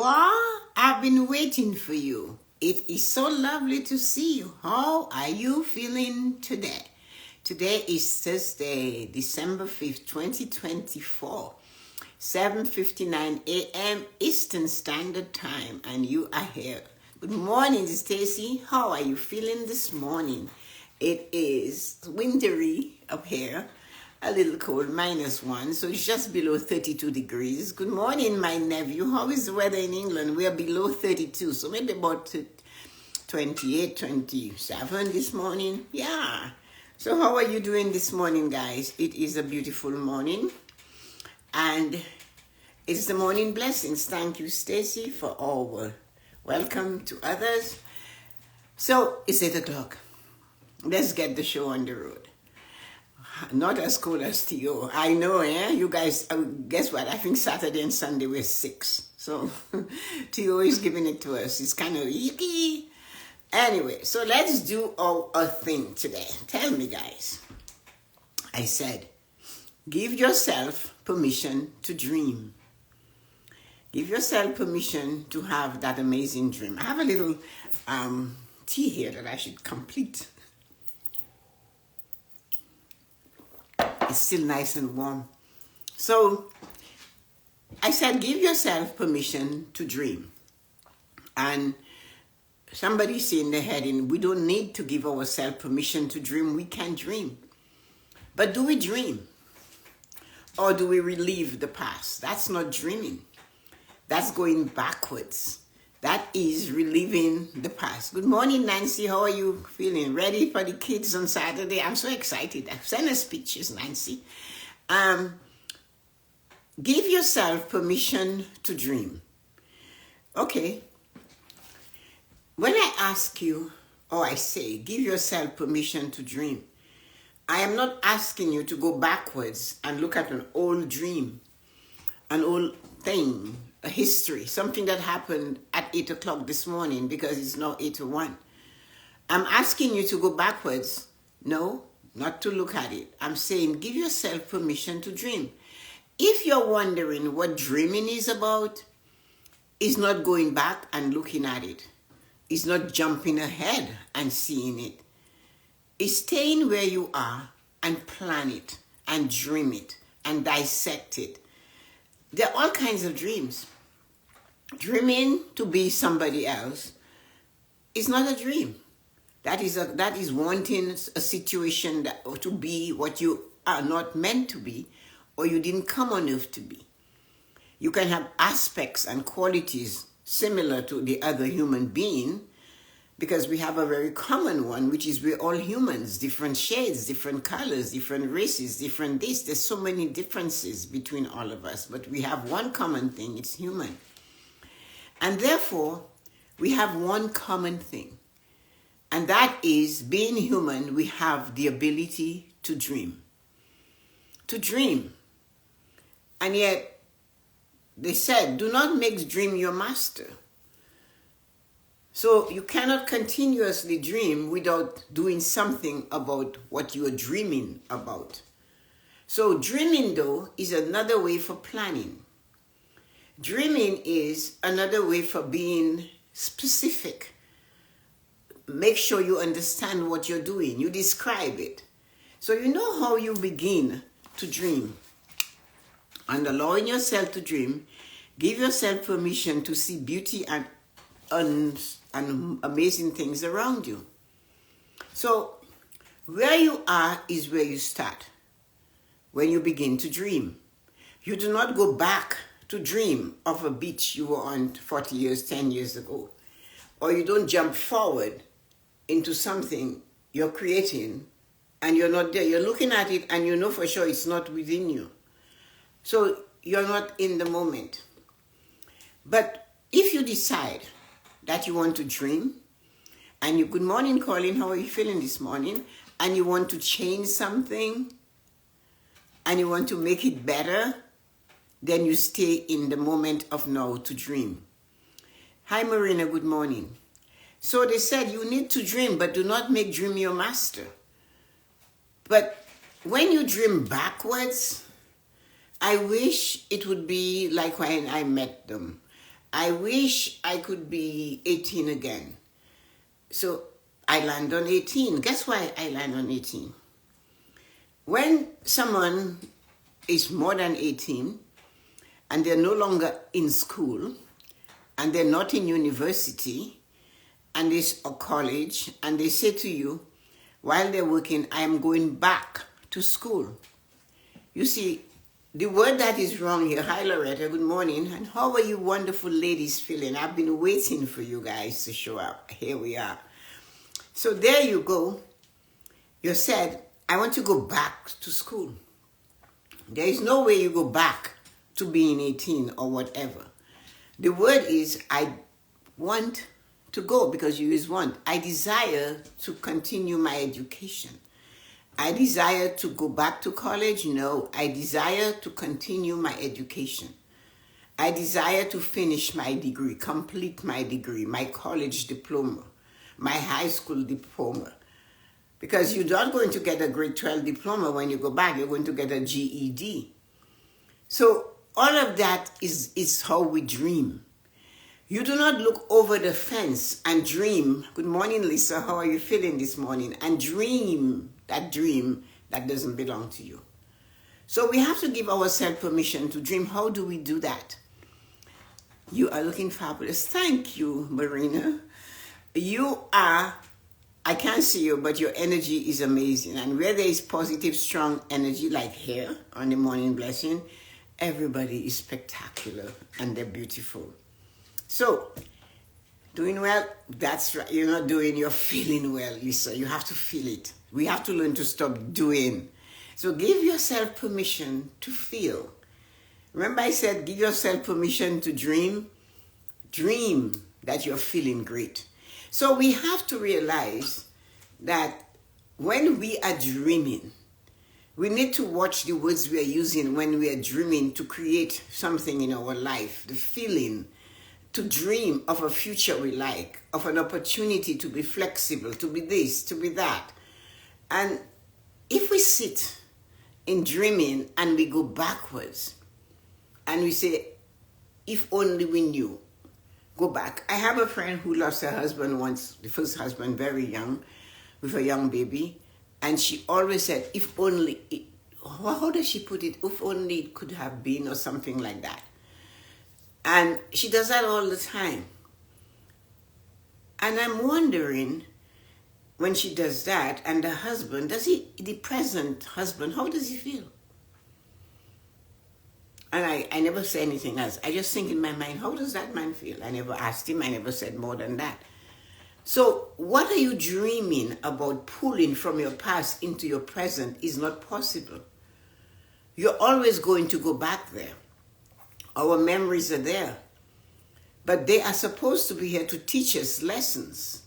are? I've been waiting for you. It is so lovely to see you. How are you feeling today? Today is Thursday, December 5th, 2024, 7:59 a.m. Eastern Standard Time, and you are here. Good morning, Stacy. How are you feeling this morning? It is wintry up here. A little cold, -1, so it's just below 32 degrees. Good morning, my nephew. How is the weather in England? We are below 32, so maybe about 28, 27 this morning. Yeah. So how are you doing this morning, guys? It is a beautiful morning, and it's the morning blessings. Thank you, Stacy, for all. Welcome to others. So it's 8 o'clock. Let's get the show on the road. Not as cold as TO. I know, you guys, guess what? I think Saturday and Sunday were 6. So TO is giving it to us. It's kind of yucky. Anyway, so let's do our thing today. Tell me, guys. I said, give yourself permission to dream. Give yourself permission to have that amazing dream. I have a little tea here that I should complete. It's still nice and warm. So I said, give yourself permission to dream. And somebody say in the heading, we don't need to give ourselves permission to dream. We can dream. But do we dream? Or do we relive the past? That's not dreaming. That's going backwards. That is reliving the past. Good morning, Nancy. How are you feeling? Ready for the kids on Saturday? I'm so excited. Send us pictures, Nancy. Give yourself permission to dream. Okay. When I ask you, or I say, give yourself permission to dream, I am not asking you to go backwards and look at an old dream, an old thing, a history, something that happened at 8 o'clock this morning because it's now 8:01. I'm asking you to go backwards. No, not to look at it. I'm saying give yourself permission to dream. If you're wondering what dreaming is about, it's not going back and looking at it. It's not jumping ahead and seeing it. It's staying where you are and plan it and dream it and dissect it. There are all kinds of dreams. Dreaming to be somebody else is not a dream. That is wanting a situation to be what you are not meant to be, or you didn't come on earth to be. You can have aspects and qualities similar to the other human being, because we have a very common one, which is we're all humans, different shades, different colors, different races, different this. There's so many differences between all of us, but we have one common thing, it's human. And therefore, we have one common thing, and that is being human, we have the ability to dream. To dream. And yet, they said, do not make dream your master. So you cannot continuously dream without doing something about what you are dreaming about. So dreaming, though, is another way for planning. Dreaming is another way for being specific. Make sure you understand what you're doing. You describe it. So you know how you begin to dream. And allowing yourself to dream, give yourself permission to see beauty and amazing things around you. So where you are is where you start when you begin to dream. You do not go back to dream of a beach you were on 40 years, 10 years ago. Or you don't jump forward into something you're creating and you're not there. You're looking at it and you know for sure it's not within you. So you're not in the moment. But if you decide that you want to dream, and you, good morning, Colin, how are you feeling this morning? And you want to change something, and you want to make it better, then you stay in the moment of now to dream. Hi, Marina, good morning. So they said you need to dream, but do not make dream your master. But when you dream backwards, I wish it would be like when I met them. I wish I could be 18 again. So I land on 18. Guess why I land on 18? When someone is more than 18 and they're no longer in school and they're not in university and it's a college, and they say to you while they're working, I am going back to school. You see, the word that is wrong here. Hi Loretta, good morning. And how are you wonderful ladies feeling? I've been waiting for you guys to show up. Here we are. So there you go. You said, I want to go back to school. There is no way you go back to being 18 or whatever. The word is, I want to go, because you use want. I desire to continue my education. I desire to go back to college. No, I desire to continue my education. I desire to finish my degree, complete my degree, my college diploma, my high school diploma. Because you're not going to get a grade 12 diploma when you go back. You're going to get a GED. So all of that is how we dream. You do not look over the fence and dream. Good morning, Lisa. How are you feeling this morning? And dream that doesn't belong to you. So we have to give ourselves permission to dream. How do we do that? You are looking fabulous. Thank you, Marina. You are, I can't see you, but your energy is amazing. And where there is positive, strong energy, like here on the Morning Blessing, everybody is spectacular and they're beautiful. So, doing well, that's right. You're not doing, you're feeling well, Lisa. You have to feel it. We have to learn to stop doing. So give yourself permission to feel. Remember I said, give yourself permission to dream. Dream that you're feeling great. So we have to realize that when we are dreaming, we need to watch the words we are using when we are dreaming to create something in our life. The feeling to dream of a future we like, of an opportunity to be flexible, to be this, to be that. And if we sit in dreaming and we go backwards and we say, if only we knew, go back. I have a friend who lost her husband once, the first husband, very young, with a young baby. And she always said, if only, how does she put it? If only it could have been, or something like that. And she does that all the time. And I'm wondering, when she does that, and the husband, the present husband, how does he feel? And I never say anything else. I just think in my mind, how does that man feel? I never asked him. I never said more than that. So what are you dreaming about? Pulling from your past into your present is not possible. You're always going to go back there. Our memories are there. But they are supposed to be here to teach us lessons.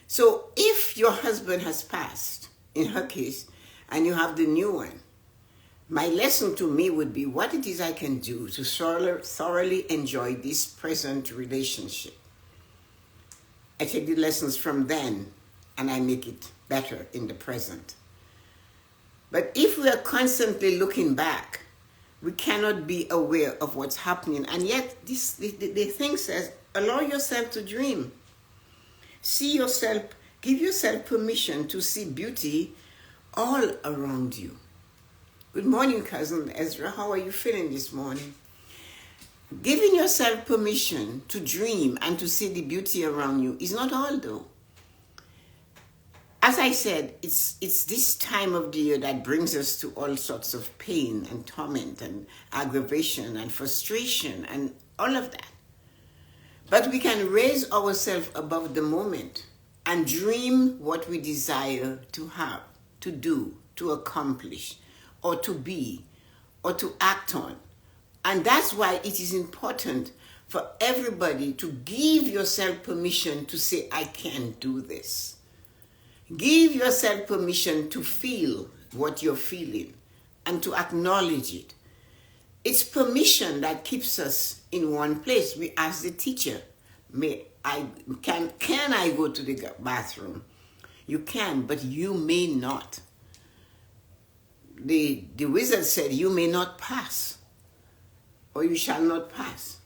So if your husband has passed, in her case, and you have the new one, my lesson to me would be what it is I can do to thoroughly enjoy this present relationship. I take the lessons from then and I make it better in the present. But if we are constantly looking back, we cannot be aware of what's happening. And yet the thing says, allow yourself to dream. See yourself, give yourself permission to see beauty all around you. Good morning, Cousin Ezra. How are you feeling this morning? Giving yourself permission to dream and to see the beauty around you is not all, though. As I said, it's this time of the year that brings us to all sorts of pain and torment and aggravation and frustration and all of that. But we can raise ourselves above the moment and dream what we desire to have, to do, to accomplish, or to be, or to act on. And that's why it is important for everybody to give yourself permission to say, I can do this. Give yourself permission to feel what you're feeling and to acknowledge it. It's permission that keeps us in one place. We ask the teacher, can I go to the bathroom? You can, but you may not. The wizard said, you may not pass, or you shall not pass.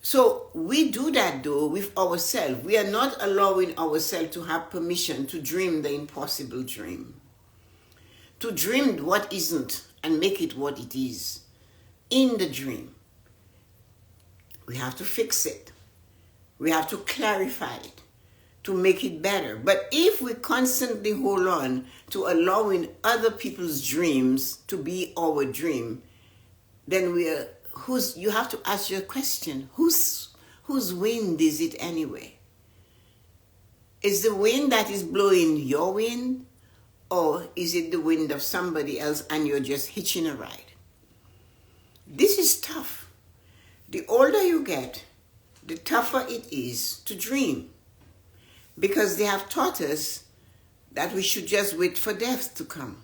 So we do that though with ourselves. We are not allowing ourselves to have permission to dream the impossible dream. To dream what isn't and make it what it is. In the dream, we have to fix it. We have to clarify it to make it better. But if we constantly hold on to allowing other people's dreams to be our dream, then you have to ask your question, whose wind is it anyway? Is the wind that is blowing your wind, or is it the wind of somebody else and you're just hitching a ride? This is tough. The older you get, the tougher it is to dream, because they have taught us that we should just wait for death to come.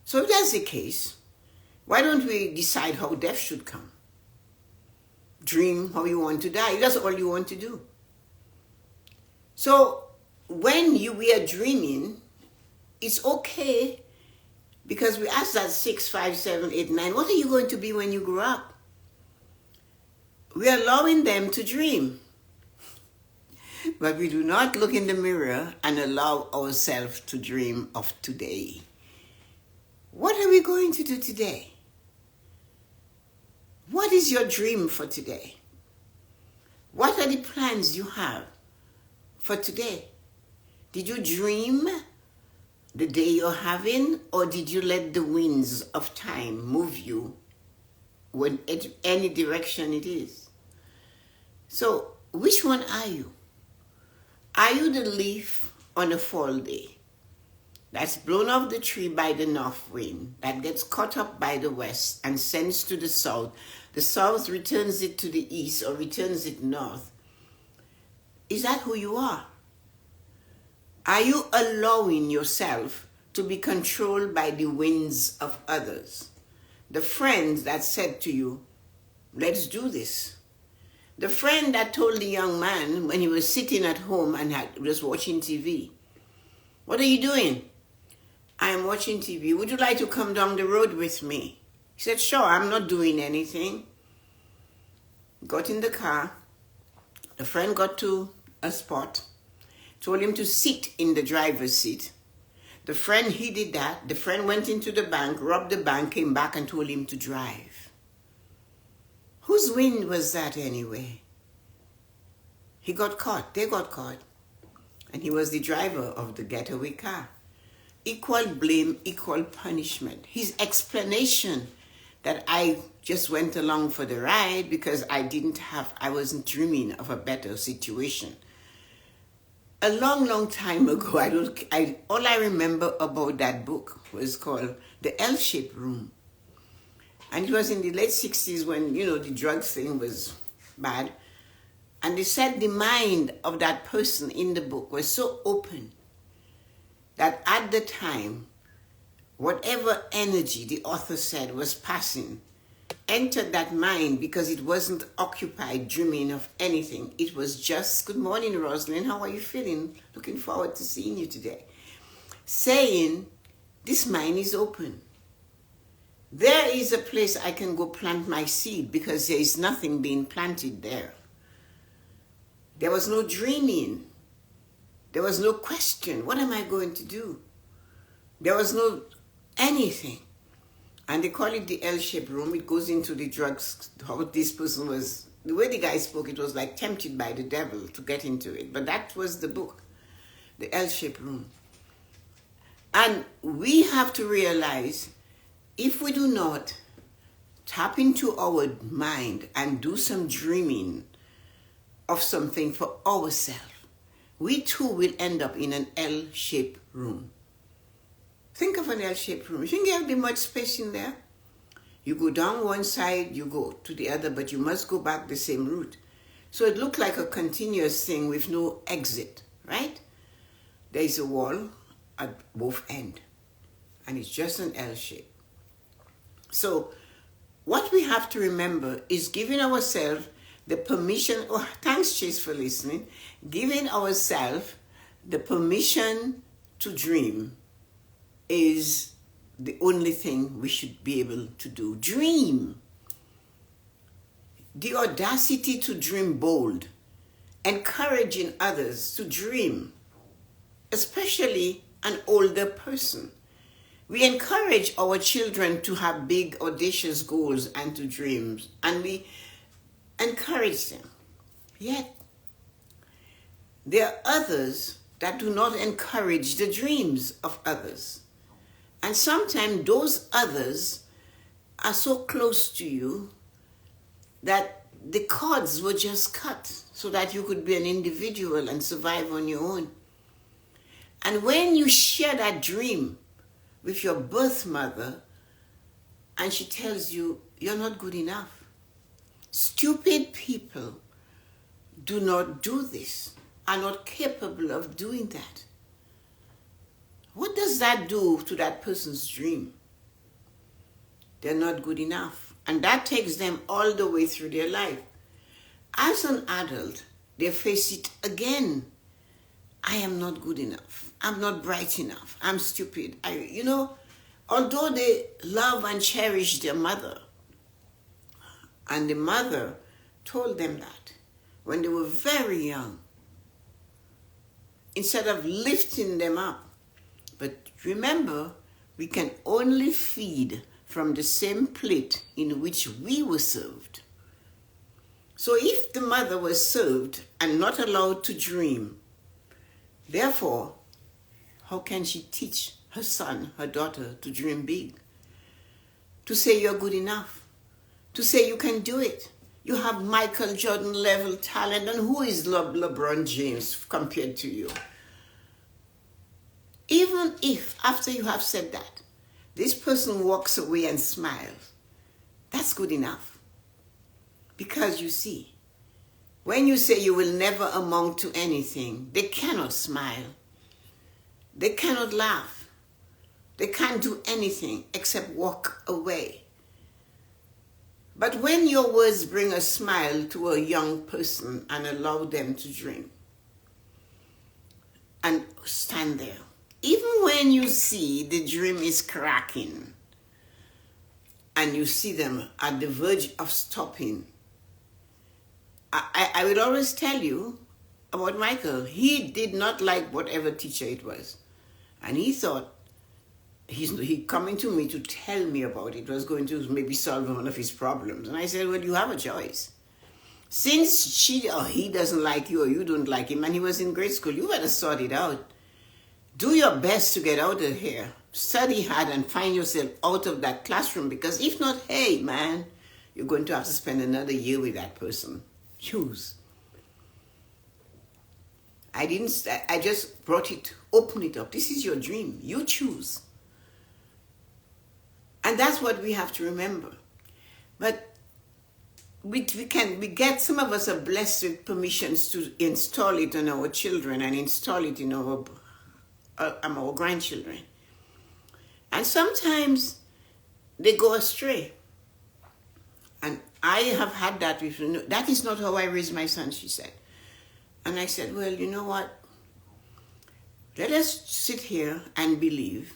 So if that's the case, why don't we decide how death should come? Dream how you want to die. That's all you want to do. So when we are dreaming, it's okay, because we ask that 6, 5, 7, 8, 9, what are you going to be when you grow up? We are allowing them to dream. But we do not look in the mirror and allow ourselves to dream of today. What are we going to do today? What is your dream for today? What are the plans you have for today? Did you dream the day you're having, or did you let the winds of time move you in any direction it is? So, which one are you? Are you the leaf on a fall day that's blown off the tree by the north wind, that gets caught up by the west and sends to the south? The south returns it to the east or returns it north. Is that who you are? Are you allowing yourself to be controlled by the winds of others? The friends that said to you, let's do this. The friend that told the young man when he was sitting at home and was watching TV, what are you doing? I am watching TV. Would you like to come down the road with me? He said, sure, I'm not doing anything. Got in the car. The friend got to a spot, told him to sit in the driver's seat. The friend, he did that. The friend went into the bank, robbed the bank, came back and told him to drive. Whose wind was that anyway? He got caught. They got caught. And he was the driver of the getaway car. Equal blame, equal punishment. His explanation that I just went along for the ride because I wasn't dreaming of a better situation. A long, long time ago, all I remember about that book was called The L-Shaped Room. And it was in the late 60s when, the drugs thing was bad. And they said the mind of that person in the book was so open that at the time, whatever energy the author said was passing entered that mind, because it wasn't occupied dreaming of anything. It was just, good morning, Rosalind, how are you feeling? Looking forward to seeing you today. Saying, this mind is open. There is a place I can go plant my seed, because there is nothing being planted there. There was no dreaming. There was no question. What am I going to do? There was no anything. And they call it the L-shaped room. It goes into the drugs. How this person was, the way the guy spoke, it was like tempted by the devil to get into it. But that was the book, the L-shaped room. And we have to realize, if we do not tap into our mind and do some dreaming of something for ourselves, we too will end up in an L-shaped room. Think of an L-shaped room. You think there'll be much space in there? You go down one side, you go to the other, but you must go back the same route. So it looked like a continuous thing with no exit, right? There is a wall at both ends, and it's just an L shape. So what we have to remember is giving ourselves the permission, thanks Chase for listening, giving ourselves the permission to dream is the only thing we should be able to do. Dream. the audacity to dream bold, encouraging others to dream, especially an older person. We encourage our children to have big, audacious goals and to dreams, and we encourage them. Yet, there are others that do not encourage the dreams of others. And sometimes those others are so close to you that the cords were just cut so that you could be an individual and survive on your own. And when you share that dream with your birth mother and she tells you, you're not good enough. Stupid people do not do this, are not capable of doing that. What does that do to that person's dream? They're not good enough. And that takes them all the way through their life. As an adult, they face it again. I am not good enough. I'm not bright enough. I'm stupid. Although they love and cherish their mother, and the mother told them that when they were very young, instead of lifting them up. But remember, we can only feed from the same plate in which we were served. So if the mother was served and not allowed to dream, therefore, how can she teach her son, her daughter, to dream big? To say you're good enough. To say you can do it. You have Michael Jordan level talent, and who is LeBron James compared to you? Even if, after you have said that, this person walks away and smiles, that's good enough. Because you see, when you say you will never amount to anything, they cannot smile. They cannot laugh. They can't do anything except walk away. But when your words bring a smile to a young person and allow them to dream and stand there, even when you see the dream is cracking and you see them at the verge of stopping, I will always tell you about Michael. He did not like whatever teacher it was. And he thought he coming to me to tell me about it was going to maybe solve one of his problems. And I said, well, you have a choice. Since she or he doesn't like you or you don't like him and he was in grade school, you better sort it out. Do your best to get out of here. Study hard and find yourself out of that classroom, because if not, hey, man, you're going to have to spend another year with that person. Choose. I just brought it, open it up. This is your dream. You choose. And that's what we have to remember. But we get, some of us are blessed with permissions to install it on our children and install it in our grandchildren. And sometimes they go astray. And I have had that with, that is not how I raised my son, she said. And I said, well, you know what? Let us sit here and believe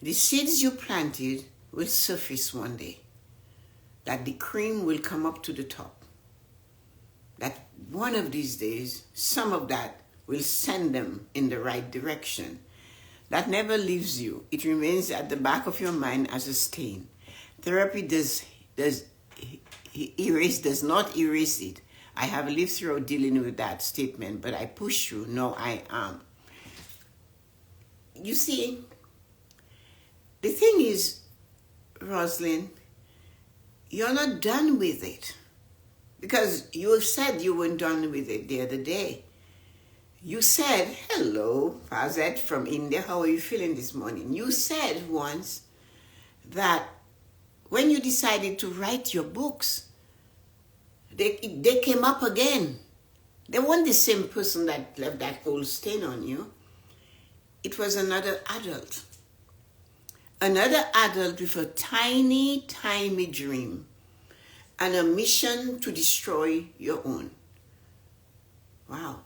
the seeds you planted will surface one day. That the cream will come up to the top. That one of these days, some of that will send them in the right direction. That never leaves you. It remains at the back of your mind as a stain. Therapy does not erase it. I have lived through dealing with that statement, but I push you. No, I am. You see, the thing is, Rosalind, you're not done with it. Because you said you weren't done with it the other day. You said, hello, Fazet from India, how are you feeling this morning? You said once that when you decided to write your books, they came up again. They weren't the same person that left that old stain on you. It was another adult. Another adult with a tiny, tiny dream and a mission to destroy your own. Wow.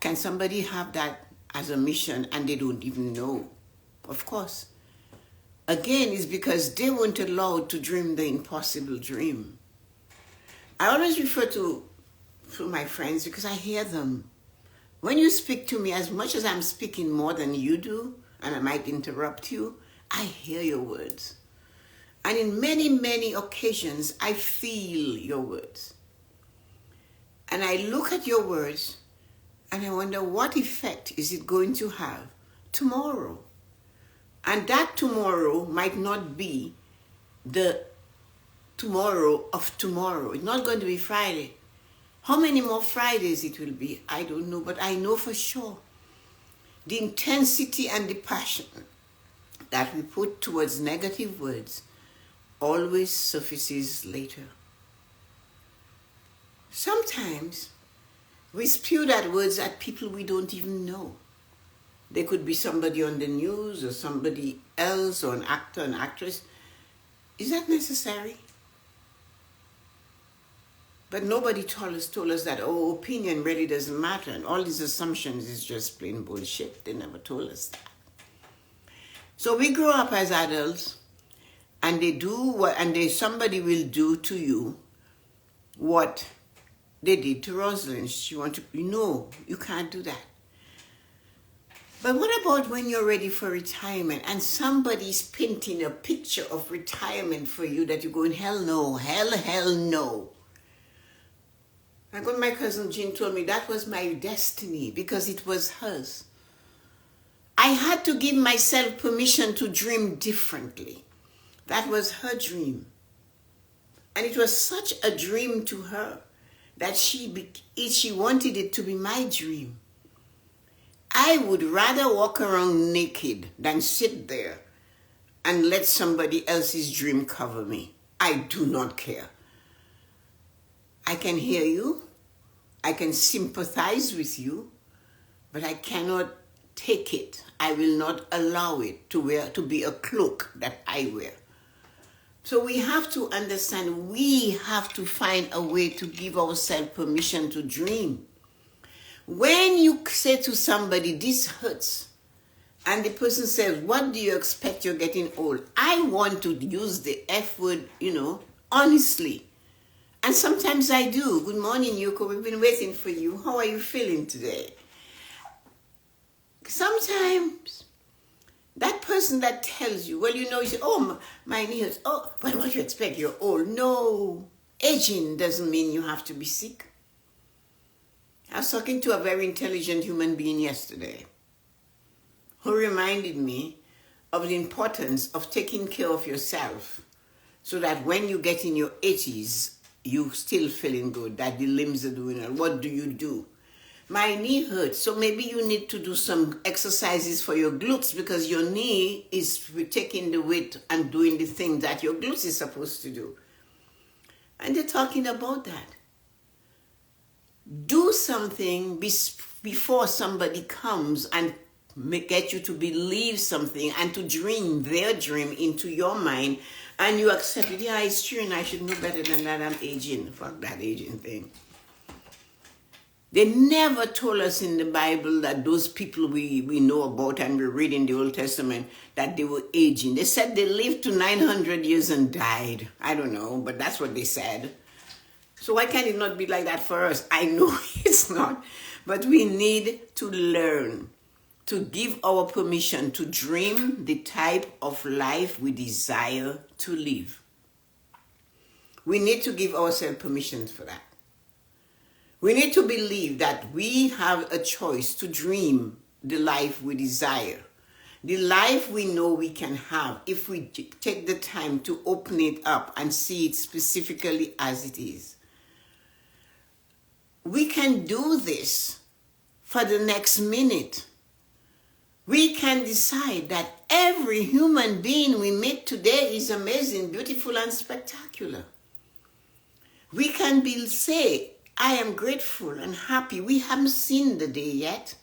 Can somebody have that as a mission and they don't even know? Of course. Again, it's because they weren't allowed to dream the impossible dream. I always refer to my friends because I hear them. When you speak to me, as much as I'm speaking more than you do, and I might interrupt you, I hear your words. And in many, many occasions, I feel your words. And I look at your words and I wonder, what effect is it going to have tomorrow? And that tomorrow might not be the tomorrow of tomorrow. It's not going to be Friday. How many more Fridays it will be, I don't know, but I know for sure the intensity and the passion that we put towards negative words always surfaces later. Sometimes we spew that words at people we don't even know. They could be somebody on the news or somebody else or an actor, an actress. Is that necessary? But nobody told us that, oh, opinion really doesn't matter, and all these assumptions is just plain bullshit. They never told us that. So we grow up as adults, and somebody will do to you what they did to Rosalind. She wanted to, no, you can't do that. But what about when you're ready for retirement and somebody's painting a picture of retirement for you that you're going, hell no, hell no. Like when my cousin Jean told me that was my destiny because it was hers. I had to give myself permission to dream differently. That was her dream. And it was such a dream to her that she wanted it to be my dream. I would rather walk around naked than sit there and let somebody else's dream cover me. I do not care. I can hear you, I can sympathize with you, but I cannot take it. I will not allow it to be a cloak that I wear. So we have to understand, we have to find a way to give ourselves permission to dream. When you say to somebody, this hurts, and the person says, what do you expect, you're getting old? I want to use the F word, honestly. And sometimes I do. Good morning, Yuko. We've been waiting for you. How are you feeling today? Sometimes that person that tells you, well, you say, oh, my knee hurts. Oh, but what do you expect? You're old. No. Aging doesn't mean you have to be sick. I was talking to a very intelligent human being yesterday who reminded me of the importance of taking care of yourself so that when you get in your 80s, you still feeling good, that the limbs are doing well. What do you do? My knee hurts, so maybe you need to do some exercises for your glutes because your knee is taking the weight and doing the thing that your glutes is supposed to do. And they're talking about that. Do something before somebody comes and get you to believe something and to dream their dream into your mind, and you accept it. Yeah, it's true, and I should know better than that. I'm aging. Fuck that aging thing. They never told us in the Bible that those people we know about and we read in the Old Testament that they were aging. They said they lived to 900 years and died. I don't know, but that's what they said. So why can't it not be like that for us? I know it's not. But we need to learn to give our permission to dream the type of life we desire to live. We need to give ourselves permission for that. We need to believe that we have a choice to dream the life we desire. The life we know we can have if we take the time to open it up and see it specifically as it is. We can do this for the next minute. We can decide that every human being we meet today is amazing, beautiful, and spectacular. We can say, I am grateful and happy. We haven't seen the day yet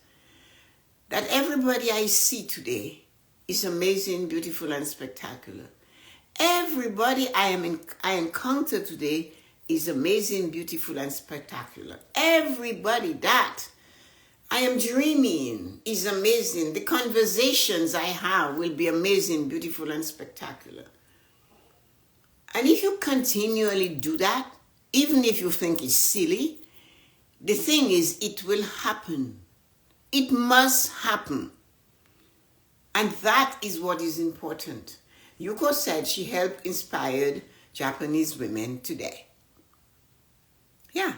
that everybody I see today is amazing, beautiful, and spectacular. Everybody I encounter today is amazing, beautiful, and spectacular. Everybody that I am dreaming is amazing. The conversations I have will be amazing, beautiful, and spectacular. And if you continually do that, Even if you think it's silly, the thing is, it will happen. It must happen. And that is what is important. Yuko said she helped inspire Japanese women today. Yeah.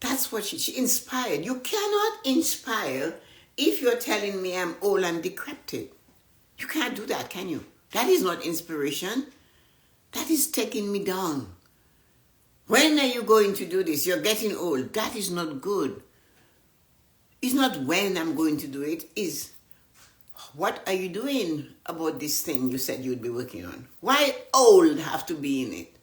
That's what she inspired. You cannot inspire if you're telling me I'm old and decrepit. You can't do that, can you? That is not inspiration. That is taking me down. When are you going to do this? You're getting old. That is not good. It's not when I'm going to do it. It's what are you doing about this thing you said you'd be working on? Why old have to be in it?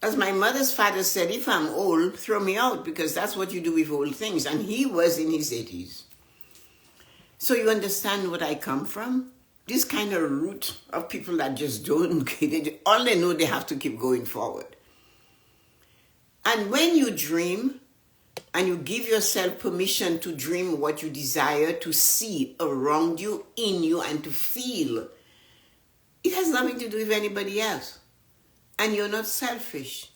As my mother's father said, if I'm old, throw me out, because that's what you do with old things. And he was in his 80s. So you understand what I come from? This kind of root of people that just don't, all they know, they have to keep going forward. And when you dream, and you give yourself permission to dream what you desire to see around you, in you, and to feel, it has nothing to do with anybody else. And you're not selfish,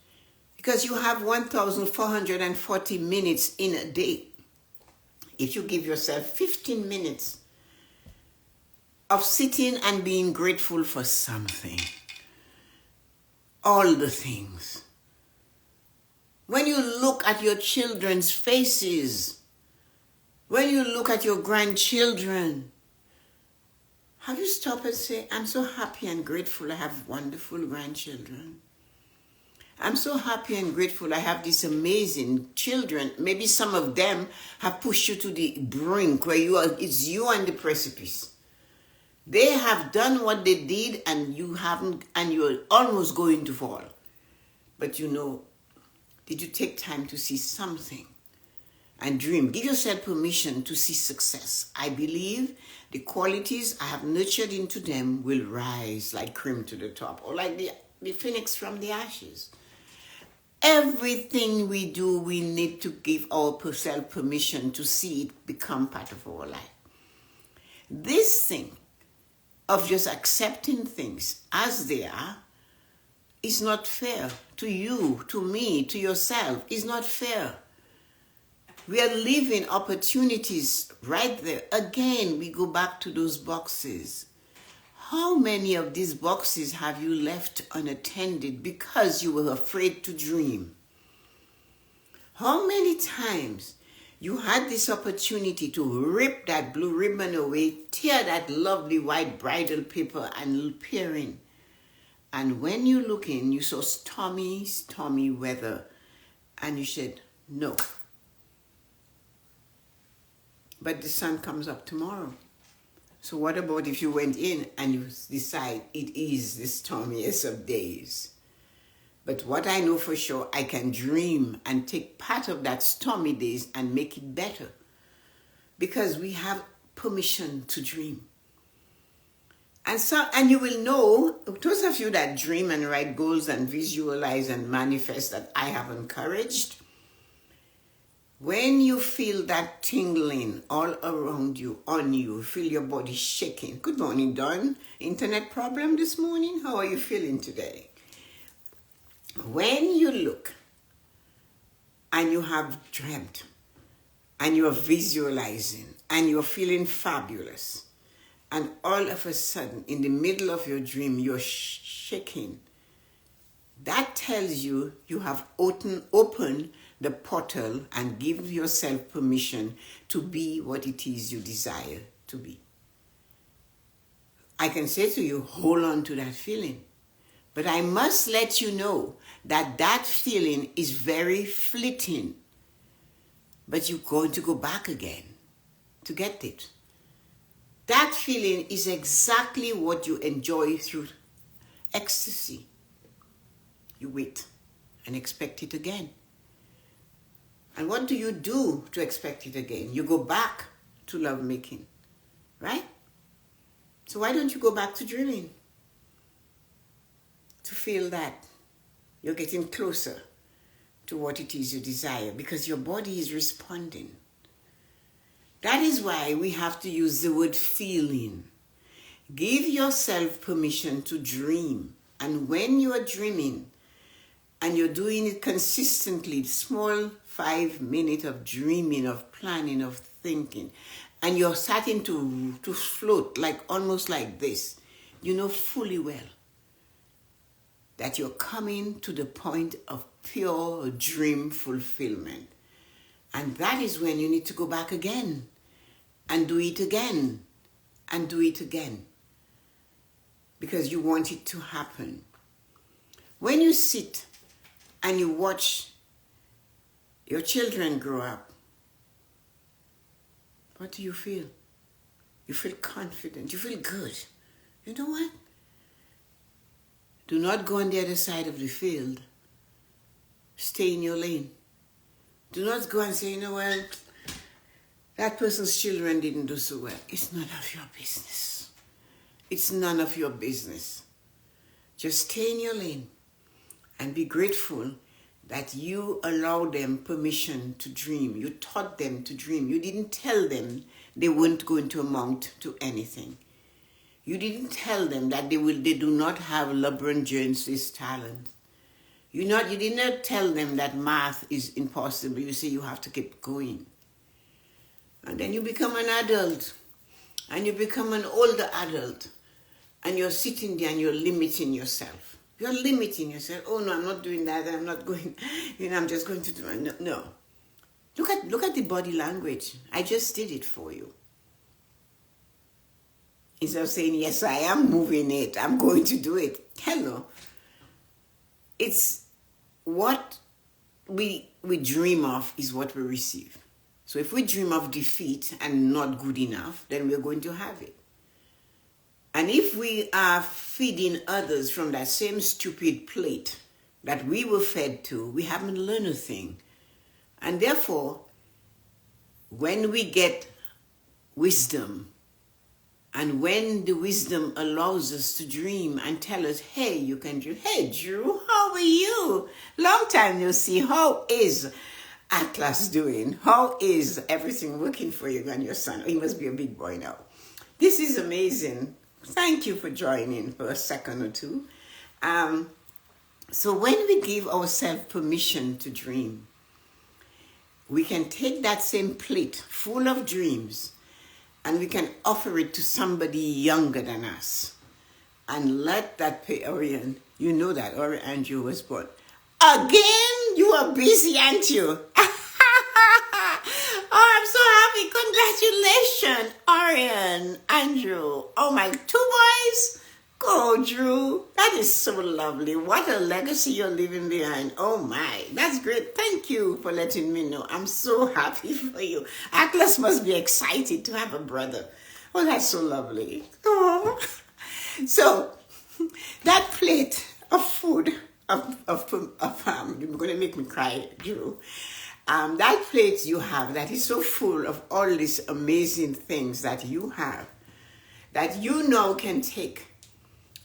because you have 1,440 minutes in a day. If you give yourself 15 minutes of sitting and being grateful for something, all the things. When you look at your children's faces, when you look at your grandchildren, have you stopped and say, I'm so happy and grateful I have wonderful grandchildren. I'm so happy and grateful I have these amazing children. Maybe some of them have pushed you to the brink where it's you on the precipice. They have done what they did and you haven't, and you're almost going to fall. But you know, did you take time to see something and dream? Give yourself permission to see success. I believe the qualities I have nurtured into them will rise like cream to the top, or like the phoenix from the ashes. Everything we do, we need to give ourselves permission to see it become part of our life. This thing of just accepting things as they are is not fair to you, to me, to yourself. It's not fair. We are leaving opportunities right there. Again, we go back to those boxes. How many of these boxes have you left unattended because you were afraid to dream? How many times you had this opportunity to rip that blue ribbon away, tear that lovely white bridal paper and peer in? And when you look in, you saw stormy weather, and you said, no. But the sun comes up tomorrow. So what about if you went in and you decide it is the stormiest of days? But what I know for sure, I can dream and take part of that stormy days and make it better. Because we have permission to dream. And you will know, those of you that dream and write goals and visualize and manifest that I have encouraged, when you feel that tingling all around you, on you, feel your body shaking. Good morning, Dawn. Internet problem this morning? How are you feeling today? When you look and you have dreamt and you're visualizing and you're feeling fabulous, and all of a sudden, in the middle of your dream, you're shaking, that tells you you have opened the portal and give yourself permission to be what it is you desire to be. I can say to you, hold on to that feeling. But I must let you know that that feeling is very fleeting. But you're going to go back again to get it. That feeling is exactly what you enjoy through ecstasy. You wait and expect it again. And what do you do to expect it again? You go back to lovemaking, right? So why don't you go back to dreaming? To feel that you're getting closer to what it is you desire, because your body is responding. That is why we have to use the word feeling. Give yourself permission to dream. And when you are dreaming and you're doing it consistently, small 5 minutes of dreaming, of planning, of thinking, and you're starting to float like almost like this, you know fully well that you're coming to the point of pure dream fulfillment. And that is when you need to go back again and do it again and do it again, because you want it to happen. When you sit and you watch your children grow up, what do you feel? You feel confident. You feel good. You know what? Do not go on the other side of the field. Stay in your lane. Do not go and say, you know what? That person's children didn't do so well. It's none of your business. It's none of your business. Just stay in your lane and be grateful that you allowed them permission to dream. You taught them to dream. You didn't tell them they weren't going to amount to anything. You didn't tell them that they do not have LeBron James' talent. You did not tell them that math is impossible. You say you have to keep going. And then you become an adult, and you become an older adult, and you're sitting there and you're limiting yourself. You're limiting yourself. Oh no, I'm not doing that. I'm not going. I'm just going to do it. No. Look at the body language. I just did it for you. Instead of saying, yes, I am moving it, I'm going to do it. Hello. It's what we dream of is what we receive. So if we dream of defeat and not good enough, then we're going to have it. And if we are feeding others from that same stupid plate that we were fed to, we haven't learned a thing. And therefore, when we get wisdom, and when the wisdom allows us to dream and tell us, hey, you can dream. Hey, Drew, how are you? Long time no see. How is Atlas doing? How is everything working for you and your son? Oh, he must be a big boy now. This is amazing. Thank you for joining for a second or two. So when we give ourselves permission to dream, we can take that same plate full of dreams and we can offer it to somebody younger than us. And let that pay, Orion, you know that Orion Andrew was born. Again, you are busy, aren't you? Oh, I'm so happy. Congratulations, Orion, Andrew. Oh, my 2 boys. Go, Drew. That is so lovely. What a legacy you're leaving behind. Oh, my. That's great. Thank you for letting me know. I'm so happy for you. Atlas must be excited to have a brother. Oh, that's so lovely. Oh. So, that plate of food, you're going to make me cry, Drew. That plate you have that is so full of all these amazing things that you have, that you now can take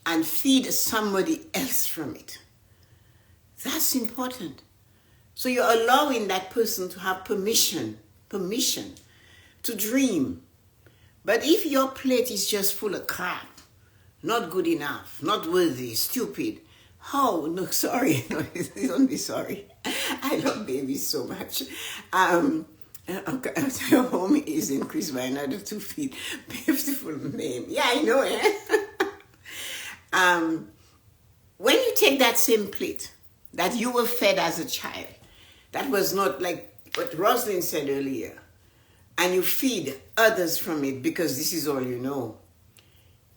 and feed somebody else from it. That's important. So you're allowing that person to have permission to dream. But if your plate is just full of crap, not good enough, not worthy, stupid, oh, no, sorry, no, don't be sorry. I love babies so much. Your home is increased by another 2 feet. Beautiful name. Yeah, I know it. When you take that same plate that you were fed as a child, that was not like what Rosalind said earlier, and you feed others from it because this is all you know,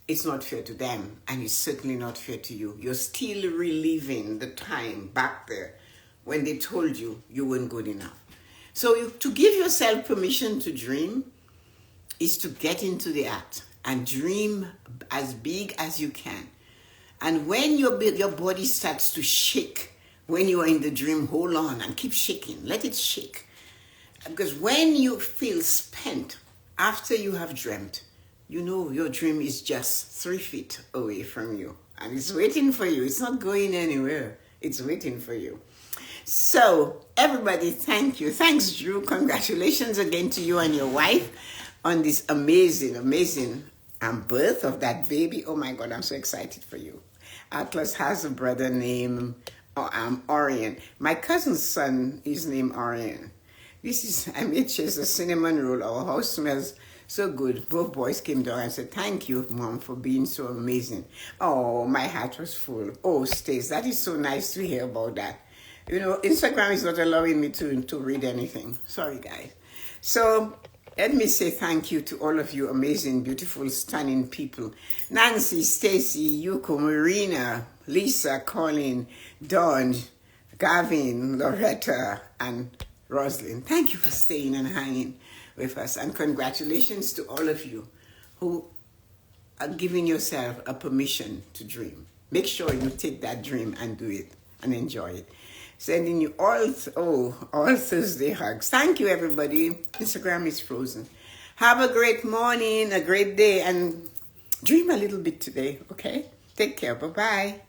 it's not fair to them, and it's certainly not fair to you. You're still reliving the time back there when they told you you weren't good enough. So to give yourself permission to dream is to get into the act and dream as big as you can. And when your body starts to shake, when you are in the dream, hold on and keep shaking. Let it shake. Because when you feel spent after you have dreamt, you know your dream is just 3 feet away from you. And it's waiting for you. It's not going anywhere. It's waiting for you. So, everybody, thank you. Thanks, Drew. Congratulations again to you and your wife on this amazing, amazing birth of that baby. Oh, my God, I'm so excited for you. Atlas has a brother named Orion. My cousin's son is named Orion. I made Chase a cinnamon roll. Our house smells so good. Both boys came down and said, thank you, Mom, for being so amazing. Oh, my heart was full. Oh, Stace, that is so nice to hear about that. You know, Instagram is not allowing me to read anything. Sorry, guys. So let me say thank you to all of you amazing, beautiful, stunning people. Nancy, Stacy, Yuko, Marina, Lisa, Colin, Dawn, Gavin, Loretta, and Roslyn. Thank you for staying and hanging with us. And congratulations to all of you who are giving yourself a permission to dream. Make sure you take that dream and do it and enjoy it. Sending you all Thursday hugs. Thank you, everybody. Instagram is frozen. Have a great morning, a great day, and dream a little bit today, okay? Take care. Bye-bye.